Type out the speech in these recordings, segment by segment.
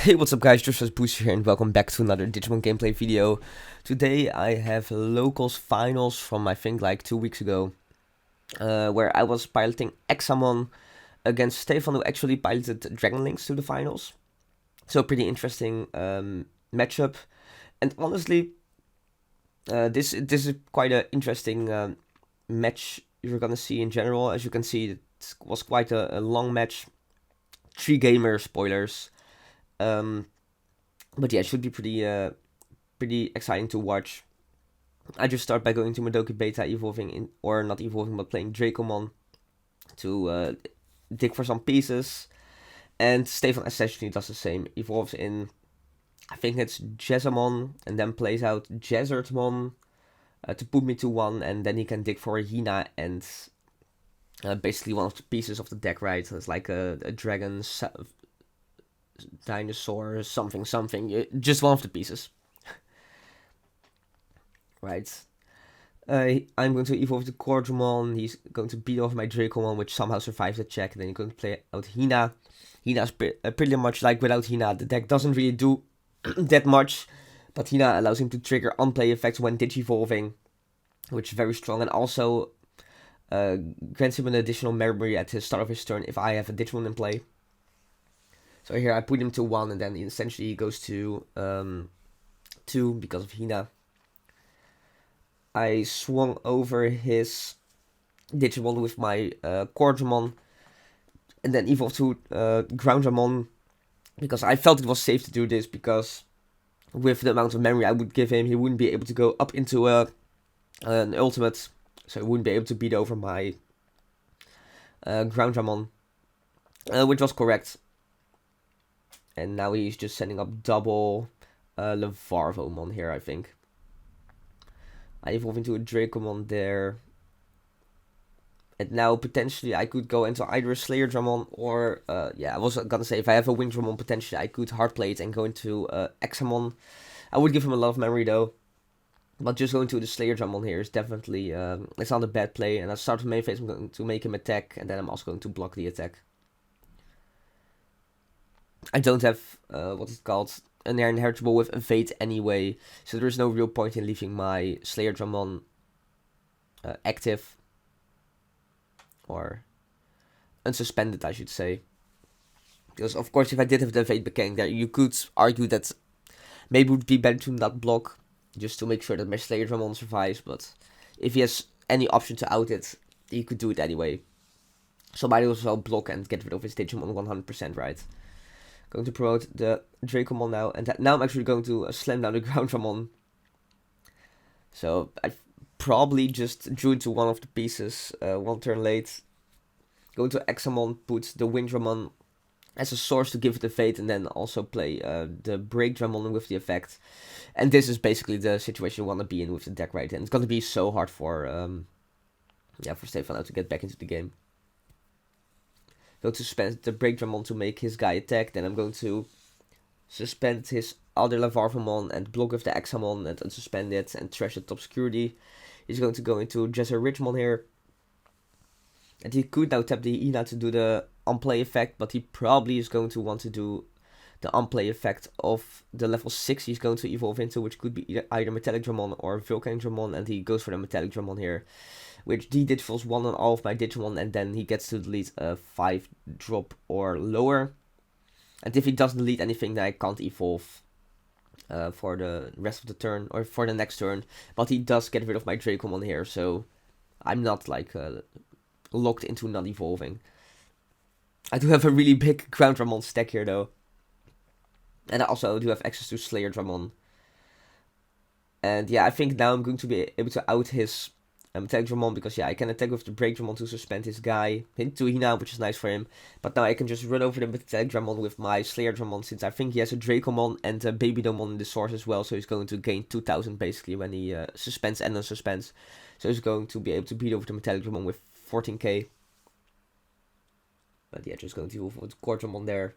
Hey, what's up guys, just Booster here and welcome back to another Digimon gameplay video. Today I have locals finals from I think like 2 weeks ago, where I was piloting Examon against Stefan, who actually piloted Linkz to the finals. So pretty interesting matchup, and honestly, this is quite an interesting match you're gonna see in general. As you can see, it was quite a long match, 3 gamer spoilers. But yeah, it should be pretty exciting to watch. I just start by going to Madoki Beta, evolving in, or not evolving, but playing Dracomon to dig for some pieces. And Stefan essentially does the same. Evolves in, I think it's Examon, and then plays out Examon to put me to 1, and then he can dig for a Hina and basically one of the pieces of the deck, right? It's like a dragon, dinosaur, something, just one of the pieces. Right. I'm going to evolve the Cordramon. He's going to beat off my Dracomon, which somehow survives the check. And then he's going to play out Hina. Hina's pretty much like without Hina, the deck doesn't really do that much. But Hina allows him to trigger unplay effects when digivolving, which is very strong. And also grants him an additional memory at the start of his turn if I have a Digimon in play. So here I put him to 1, and then essentially he goes to 2 because of Hina. I swung over his Digimon with my Cordramon, and then evolved to Groundramon, because I felt it was safe to do this, because with the amount of memory I would give him, he wouldn't be able to go up into an ultimate, so he wouldn't be able to beat over my Groundramon, which was correct. And now he's just setting up double Levarvomon here, I think. I evolve into a Dracomon there. And now potentially I could go into either a Slayerdramon or, I was gonna say if I have a Wingdramon, potentially I could hardplay it and go into Examon. I would give him a lot of memory though. But just going to the Slayerdramon here is definitely, it's not a bad play. And I start with main phase, I'm going to make him attack, and then I'm also going to block the attack. I don't have, what is it called, an inheritable with Evade anyway, so there's no real point in leaving my Slayerdramon active, or unsuspended I should say, because of course if I did have the Evade mechanic there, you could argue that maybe it would be better to not block, just to make sure that my Slayerdramon survives, but if he has any option to out it, he could do it anyway, so might as well block and get rid of his Digimon 100%, right? Going to promote the Dracomon now, and now I'm actually going to slam down the Groundramon. So I probably just drew into one of the pieces 1 turn late. Going to Examon, put the Wingdramon as a source to give it a fate, and then also play the Breakdramon with the effect. And this is basically the situation you want to be in with the deck, right? And it's going to be so hard for Stefan now to get back into the game. Go to suspend the Breakdramon to make his guy attack. Then I'm going to suspend his other Levarvomon and block with the Examon and unsuspend it and trash the top security. He's going to go into Ridgemon here. And he could now tap the Hina to do the unplay effect, but he probably is going to want to do the unplay effect of the level 6 he's going to evolve into, which could be either Metallicdramon or Volcanicdramon, and he goes for the Metallicdramon here, which de-digitals 1 on all of my Digimon, and then he gets to delete a 5 drop or lower. And if he doesn't delete anything, then I can't evolve for the rest of the turn, or for the next turn. But he does get rid of my Dracomon here, so I'm not like locked into not evolving. I do have a really big Groundramon stack here though. And I also do have access to Slayerdramon. And yeah, I think now I'm going to be able to out his Metallicdramon, because I can attack with the Breakdramon to suspend his guy into Hina, which is nice for him. But now I can just run over the Metallicdramon with my Slayerdramon, since I think he has a Dracomon and a Babydomon in the source as well, so he's going to gain 2000 basically when he suspends and unsuspends. So he's going to be able to beat over the Metallicdramon with 14k. But yeah, just going to move with Cordramon there.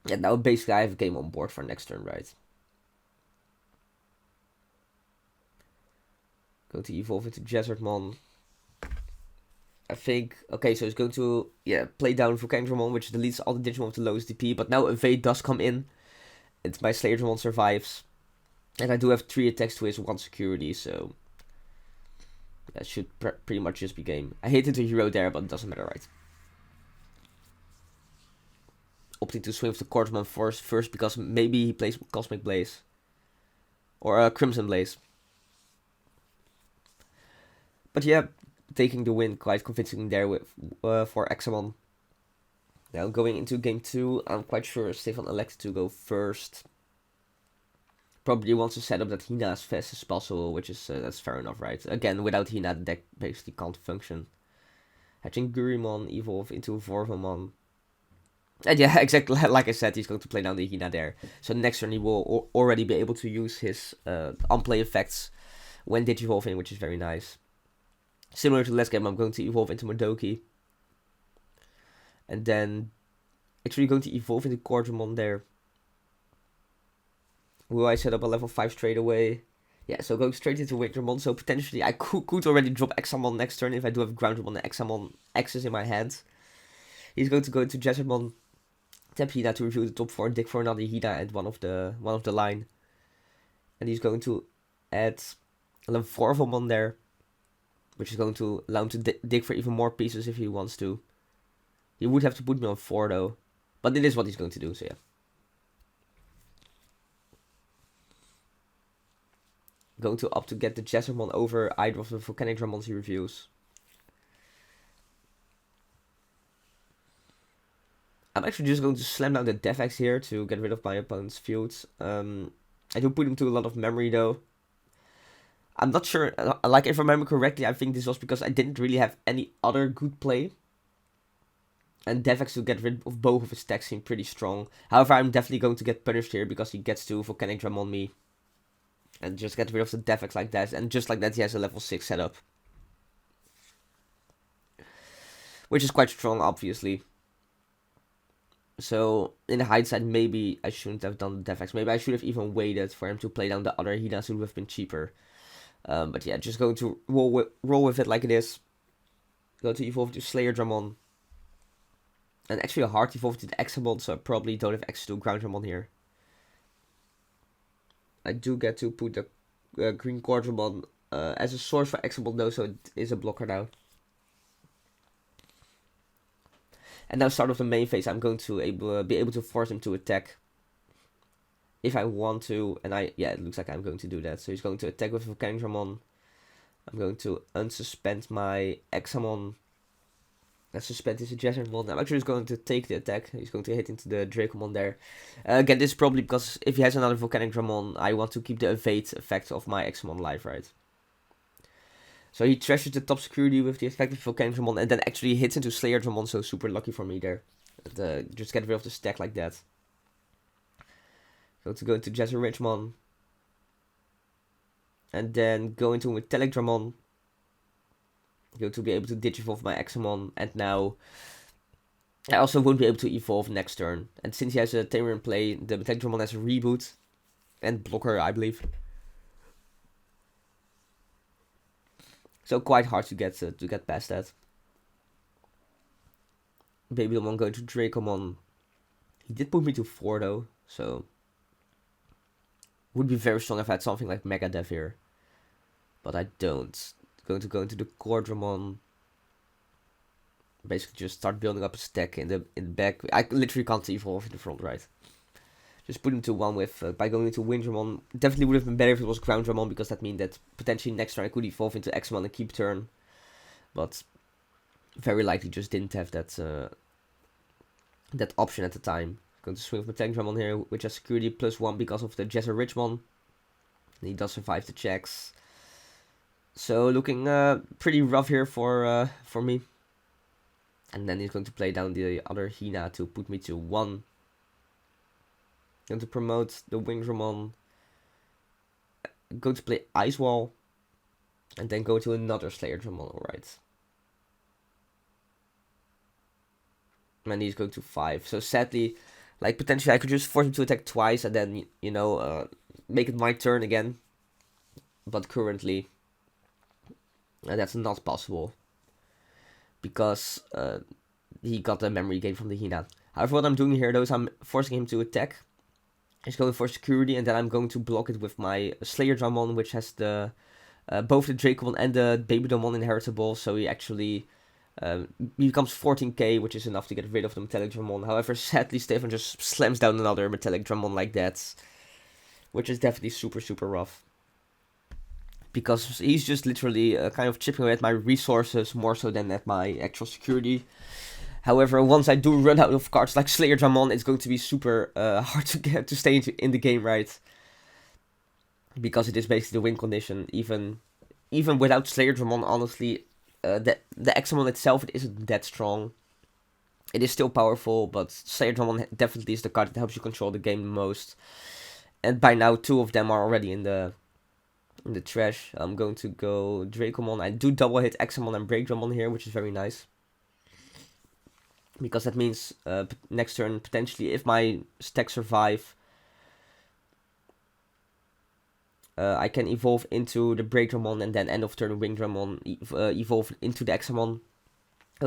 Yeah, now basically I have a game on board for next turn, right? Go to evolve into Examon. I think, okay, so he's going to, play down Volcanicdramon, which deletes all the Digimon with the lowest DP, but now Evade does come in, and my Slayerdramon survives, and I do have 3 attacks to his 1 security, so that should pretty much just be game. I hit into hero there, but it doesn't matter, right? Opting to swing with the Cordramon first because maybe he plays Cosmic Blaze, or Crimson Blaze. But yeah, taking the win quite convincing there with for Examon. Now going into game 2, I'm quite sure Stefan elected to go first. Probably wants to set up that Hina as fast as possible, which is that's fair enough, right? Again, without Hina, the deck basically can't function. Hatching Gurimon evolve into Vorvamon. And yeah, exactly like I said, he's going to play down the Hina there. So next turn he will already be able to use his unplay effects when Digivolving, which is very nice. Similar to last game, I'm going to evolve into Madoki. And then actually going to evolve into Cordramon there. Will I set up a level 5 straight away? Yeah, so going straight into Windramon. So potentially I could already drop Examon next turn if I do have Groundramon and Examon X's in my hand. He's going to go into Jessamon, tap Hina to review the top 4, dig for another Hina at one of the line. And he's going to add a level 4 Vorvamon there, which is going to allow him to dig for even more pieces if he wants to. He would have to put me on 4 though, but it is what he's going to do, so yeah. Going to opt to get the Jessamon over either of the Volcanicdramons he reviews. I'm actually just going to slam down the Devax here to get rid of my opponent's fields. I do put him to a lot of memory though. I'm not sure, like if I remember correctly, I think this was because I didn't really have any other good play. And Devax to get rid of both of his stacks seemed pretty strong. However, I'm definitely going to get punished here because he gets to Volcanicdramon me. And just get rid of the Devax like that. And just like that, he has a level 6 setup. Which is quite strong, obviously. So, in hindsight, maybe I shouldn't have done the Devax. Maybe I should have even waited for him to play down the other Hinas who would have been cheaper. But yeah, just going to roll with it like it is. Go to evolve to Slayerdramon. And actually a hard evolve to the Examon, so I probably don't have access to Groundramon here. I do get to put the green Cordramon as a source for Examon though, so it is a blocker now. And now start of the main phase, I'm going to be able to force him to attack. If I want to, and it looks like I'm going to do that. So he's going to attack with Volcanicdramon. I'm going to unsuspend my Examon. And suspend his Jessamon. I'm actually just going to take the attack. He's going to hit into the Dracomon there. Again, this is probably because if he has another Volcanicdramon, I want to keep the evade effect of my Examon alive, right? So he trashes the top security with the effective Volcanicdramon and then actually hits into Slayerdramon, so super lucky for me there. Just get rid of the stack like that. Going to go into Jessamon. And then go into Metallicdramon. Going to be able to digivolve my Examon, and now I also won't be able to evolve next turn. And since he has a Tamer in play, the Metallicdramon has a reboot and blocker, I believe. So quite hard to get past that. Babylon going to Dracomon. He did put me to 4 though, so would be very strong if I had something like Mega Dev here, but I don't. Going to go into the Cordramon. Basically just start building up a stack in the back. I literally can't evolve in the front, right? Just put him to 1 with, by going into Windramon. Definitely would have been better if it was Groundramon, because that means that potentially next turn I could evolve into Examon and keep turn. But very likely just didn't have that that option at the time. Going to swing with Metallicdramon here, which has security +1 because of the Jesser Richmon. And he does survive the checks. So looking pretty rough here for me. And then he's going to play down the other Hina to put me to 1. Going to promote the Windramon. Going to play Ice Wall. And then go to another Slayerdramon, alright. And he's going to 5. So sadly, like potentially I could just force him to attack twice and then, you know, make it my turn again. But currently, that's not possible. because he got the memory gain from the Hina. However, what I'm doing here though is I'm forcing him to attack. He's going for security, and then I'm going to block it with my Slayerdramon, which has the both the Dracomon and the Babydramon inheritable, so he actually becomes 14k, which is enough to get rid of the Metallicdramon. However, sadly, Stefan just slams down another Metallicdramon like that, which is definitely super, super rough. Because he's just literally kind of chipping away at my resources more so than at my actual security. However, once I do run out of cards like Slayerdramon, it's going to be super hard to get to stay in the game, right? Because it is basically the win condition. Even without Slayerdramon, honestly, the Examon itself, it isn't that strong. It is still powerful, but Slayerdramon definitely is the card that helps you control the game the most. And by now, 2 of them are already in the trash. I'm going to go Dracomon. I do double hit Examon and Breakdramon here, which is very nice. Because that means next turn, potentially, if my stacks survive, I can evolve into the Breakdramon and then end of turn Wingdramon, evolve into the Examon.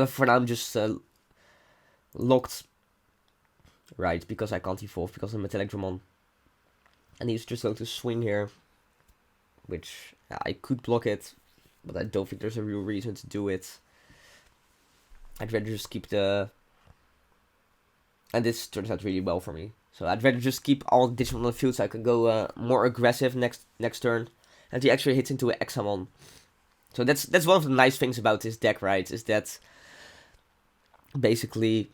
For now, I'm just locked, right, because I can't evolve because of Metallicdramon. And he's just going to swing here, which I could block it, but I don't think there's a real reason to do it. I'd rather just keep the... And this turns out really well for me. So I'd rather just keep all Digimon on the field so I can go more aggressive next turn. And he actually hits into an Examon. So that's one of the nice things about this deck, right? Is that basically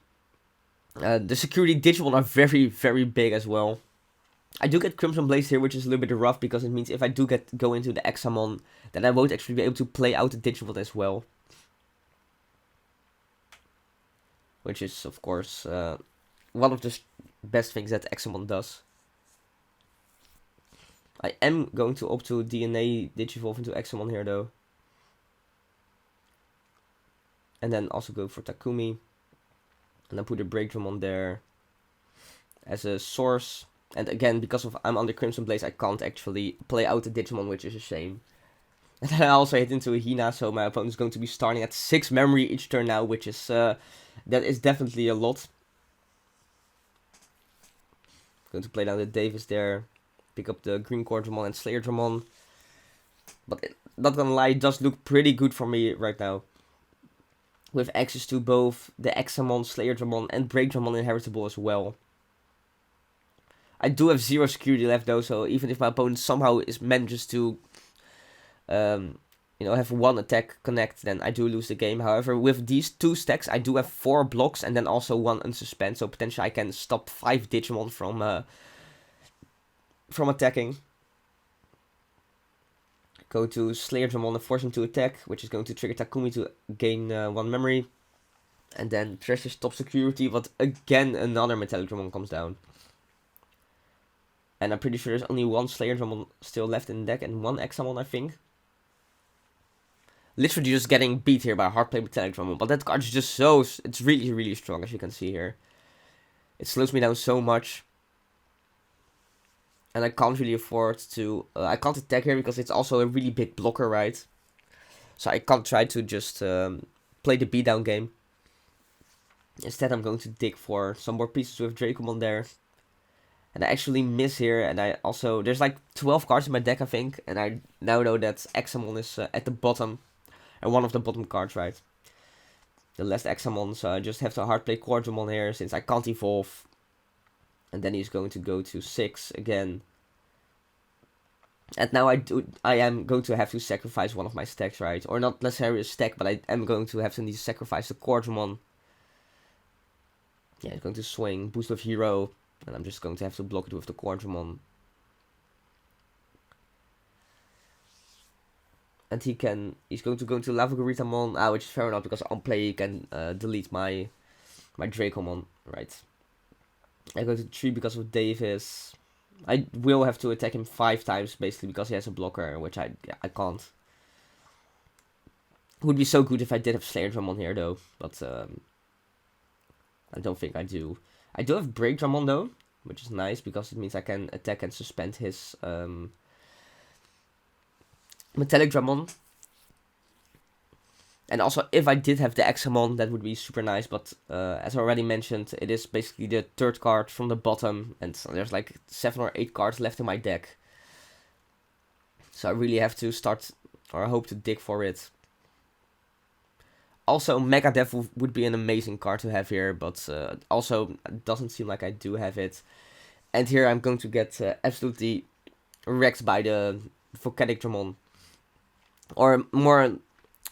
the security Digimon are very, very big as well. I do get Crimson Blaze here, which is a little bit rough because it means if I do go into the Examon, then I won't actually be able to play out the Digimon as well. Which is, of course, one of the best things that Examon does. I am going to opt to DNA Digivolve into Examon here, though. And then also go for Takumi. And then put a Breakdramon there as a source. And again, because I'm under Crimson Blaze, I can't actually play out the Digimon, which is a shame. And then I also hit into a Hina, so my opponent is going to be starting at 6 memory each turn now, which is that is definitely a lot. Going to play down the Davis there, pick up the Green Quadramon and Slayerdramon. But not gonna lie, it does look pretty good for me right now. With access to both the Examon, Slayerdramon and Breakdramon inheritable as well. I do have 0 security left though, so even if my opponent somehow manages to have 1 attack connect, then I do lose the game. However, with these 2 stacks, I do have 4 blocks and then also 1 unsuspend, so potentially I can stop 5 Digimon from attacking. Go to Slayerdramon and force him to attack, which is going to trigger Takumi to gain 1 memory. And then Treasure's top security, but again another Metallicdramon comes down. And I'm pretty sure there's only 1 Slayerdramon still left in the deck and 1 Examon, I think. Literally just getting beat here by Hardplay Metallicdramon, but that card is just it's really, really strong, as you can see here. It slows me down so much. And I can't really afford to... I can't attack here because it's also a really big blocker, right? So I can't try to just play the beatdown game. Instead, I'm going to dig for some more pieces with Dracomon there. And I actually miss here, and I also... There's like 12 cards in my deck, I think. And I now know that Examon is at the bottom. And one of the bottom cards, right? The last Examon, so I just have to hard play Quadramon here, since I can't evolve. And then he's going to go to 6 again. And now I am going to have to sacrifice one of my stacks, right? Or not necessarily a stack, but I am going to have to need to sacrifice the Quadramon. Yeah, he's going to swing, boost of hero. And I'm just going to have to block it with the Quadramon. And he's going to go into Lavagaritamon, which is fair enough, because on play he can delete my Dracomon, right? I go to 3 because of Davis. I will have to attack him 5 times, basically, because he has a blocker, which I can't. It would be so good if I did have Slayerdramon here, though, but I don't think I do. I do have Breakdramon, though, which is nice, because it means I can attack and suspend his Metallicdramon. And also, if I did have the Examon, that would be super nice. But as I already mentioned, it is basically the third card from the bottom. And so there's like 7 or 8 cards left in my deck. So I really have to start, or I hope to dig for it. Also, Mega Dev would be an amazing card to have here. But also, it doesn't seem like I do have it. And here I'm going to get absolutely wrecked by the Volcanicdramon. Or more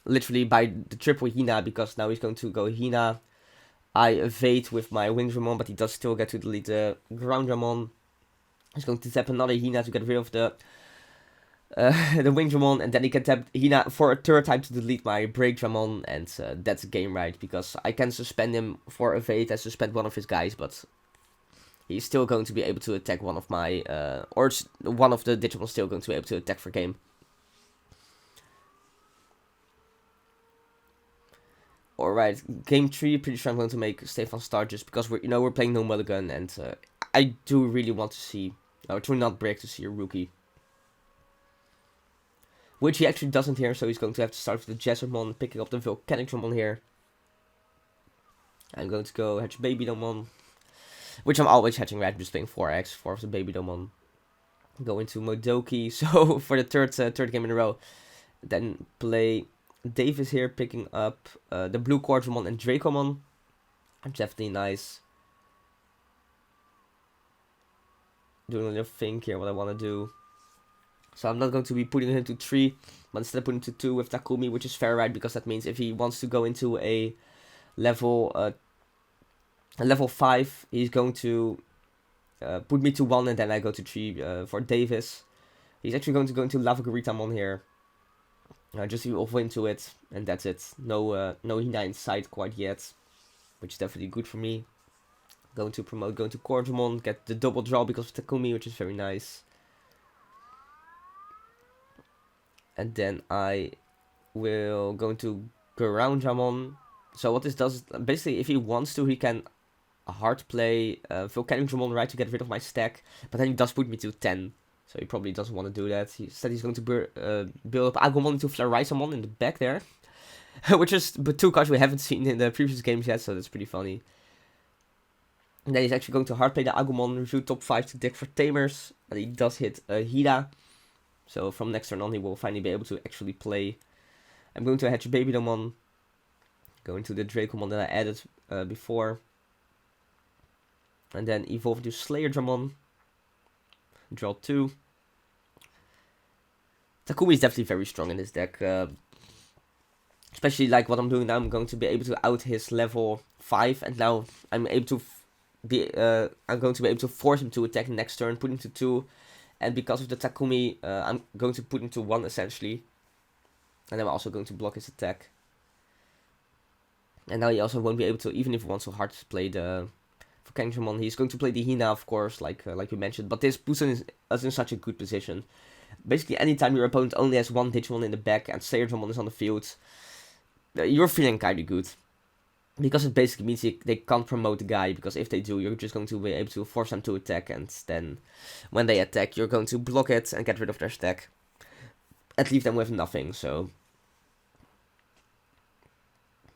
literally by the triple Hina, because now he's going to go Hina. I evade with my Windramon, but he does still get to delete the Groundramon. He's going to tap another Hina to get rid of the Windramon, and then he can tap Hina for a third time to delete my Breakdramon, and that's a game, right? Because I can suspend him for evade, I suspend one of his guys, but he's still going to be able to attack one of my, or one of the Digimon still going to be able to attack for game. Alright, game 3, pretty sure I'm going to make Stefan start just because we're playing no mulligan, and I do really want to see, to not break to see a rookie. Which he actually doesn't here, so he's going to have to start with the Examon, picking up the Volcanicdramon here. I'm going to go hatch Babydomon, which I'm always hatching, right? I'm just playing 4x, 4 of the Babydomon. Go into Modoki, so for the third game in a row. Then play Davis here, picking up the Blue Quadramon and Dracomon. Definitely nice. Doing a little think here, what I want to do. So I'm not going to be putting him to 3, but instead putting him to 2 with Takumi, which is fair, right? Because that means if he wants to go into a level 5, he's going to put me to 1, and then I go to 3 for Davis. He's actually going to go into Lavagaritamon here. Just evolve into it, and that's it. No Hina in sight quite yet, which is definitely good for me. Going to promote, going to Quadramon, get the double draw because of Takumi, which is very nice. And then I will go into Groundramon. So what this does is, basically, if he wants to, he can hard play Volcanicdramon, right, to get rid of my stack. But then he does put me to 10. So he probably doesn't want to do that. Instead, he's going to build up Agumon into Flarisamon in the back there. Which is 2 cards we haven't seen in the previous games yet, so that's pretty funny. And then he's actually going to hard play the Agumon, review top 5 to deck for Tamers. And he does hit Hida. So from next turn on, he will finally be able to actually play. I'm going to hatch Babydomon. Go into the Dracomon that I added before. And then evolve into Slayerdramon. Draw 2. Takumi is definitely very strong in this deck. Especially like what I'm doing now, I'm going to be able to out his level 5. And now I'm able to I'm going to be able to force him to attack next turn, put him to 2. And because of the Takumi, I'm going to put him to 1 essentially. And I'm also going to block his attack. And now he also won't be able to, even if he wants to hard play the Volcanicdramon, he's going to play the Hina, of course, like we mentioned. But this puts us in such a good position. Basically, anytime your opponent only has 1 Digimon in the back and Slayerdramon is on the field, you're feeling kind of good. Because it basically means they can't promote the guy, because if they do, you're just going to be able to force them to attack, and then when they attack, you're going to block it and get rid of their stack. And leave them with nothing, so.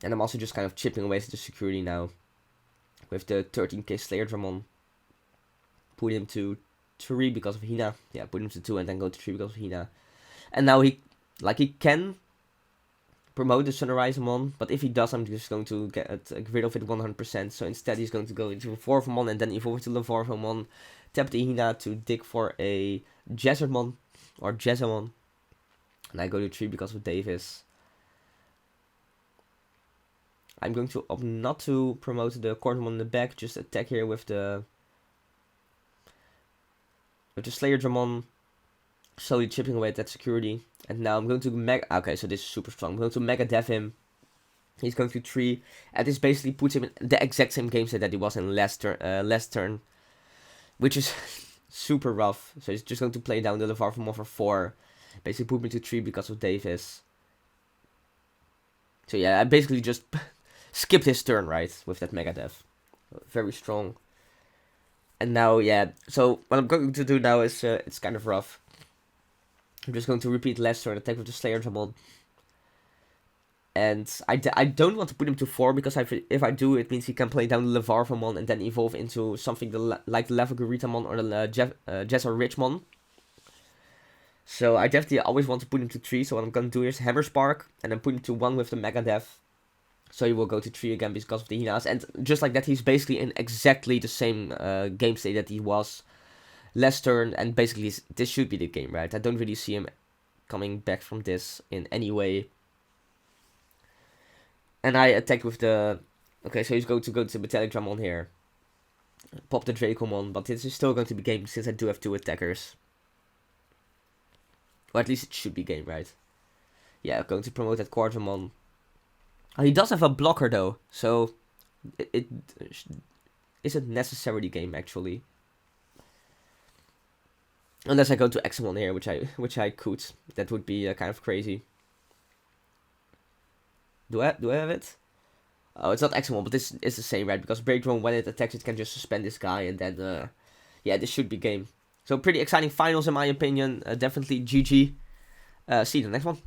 And I'm also just kind of chipping away at the security now. With the 13k Slayerdramon. Put him to 3 because of Hina. Yeah, put him to 2 and then go to 3 because of Hina. And now he can promote the Sunrisemon, but if he does, I'm just going to get rid of it 100%. So instead, he's going to go into Vorvamon and then evolve to Levorvamon, tap the Hina to dig for a Jazzermon or Jazzamon, and I go to 3 because of Davis. I'm going to opt not to promote the Cornmon in the back, just attack here with the Slayerdramon, slowly chipping away at that security. And now I'm going to okay, so this is super strong. I'm going to Mega Dev him. He's going to 3, and this basically puts him in the exact same game set that he was in last turn, which is super rough. So he's just going to play down the Levarvamon for 4, basically put me to 3 because of Davis. So yeah, I basically just skipped his turn, right, with that Mega Dev. Very strong. And now, yeah, so what I'm going to do now is, it's kind of rough. I'm just going to repeat last turn, attack with the Slayerdramon. And I don't want to put him to 4 because if I do, it means he can play down the Levarvamon and then evolve into something like the Lavagurithamon or the Jess or Richmon. So I definitely always want to put him to 3. So what I'm going to do is Hammer Spark and then put him to 1 with the Mega Death. So he will go to 3 again because of the Hinas. And just like that, he's basically in exactly the same game state that he was last turn. And basically, this should be the game, right? I don't really see him coming back from this in any way. And I attack with the... Okay, so he's going to go to Metallicdramon here. Pop the Dracomon, but this is still going to be game since I do have 2 attackers. Or at least it should be game, right? Yeah, I'm going to promote that Quadramon. Oh, he does have a blocker though, so it isn't necessarily game actually. Unless I go to Examon here, which I could. That would be kind of crazy. Do I have it? Oh, it's not Examon, but this is the same, right? Because Break Drone, when it attacks, it can just suspend this guy, and then yeah, this should be game. So pretty exciting finals in my opinion. Definitely GG. See you in the next one.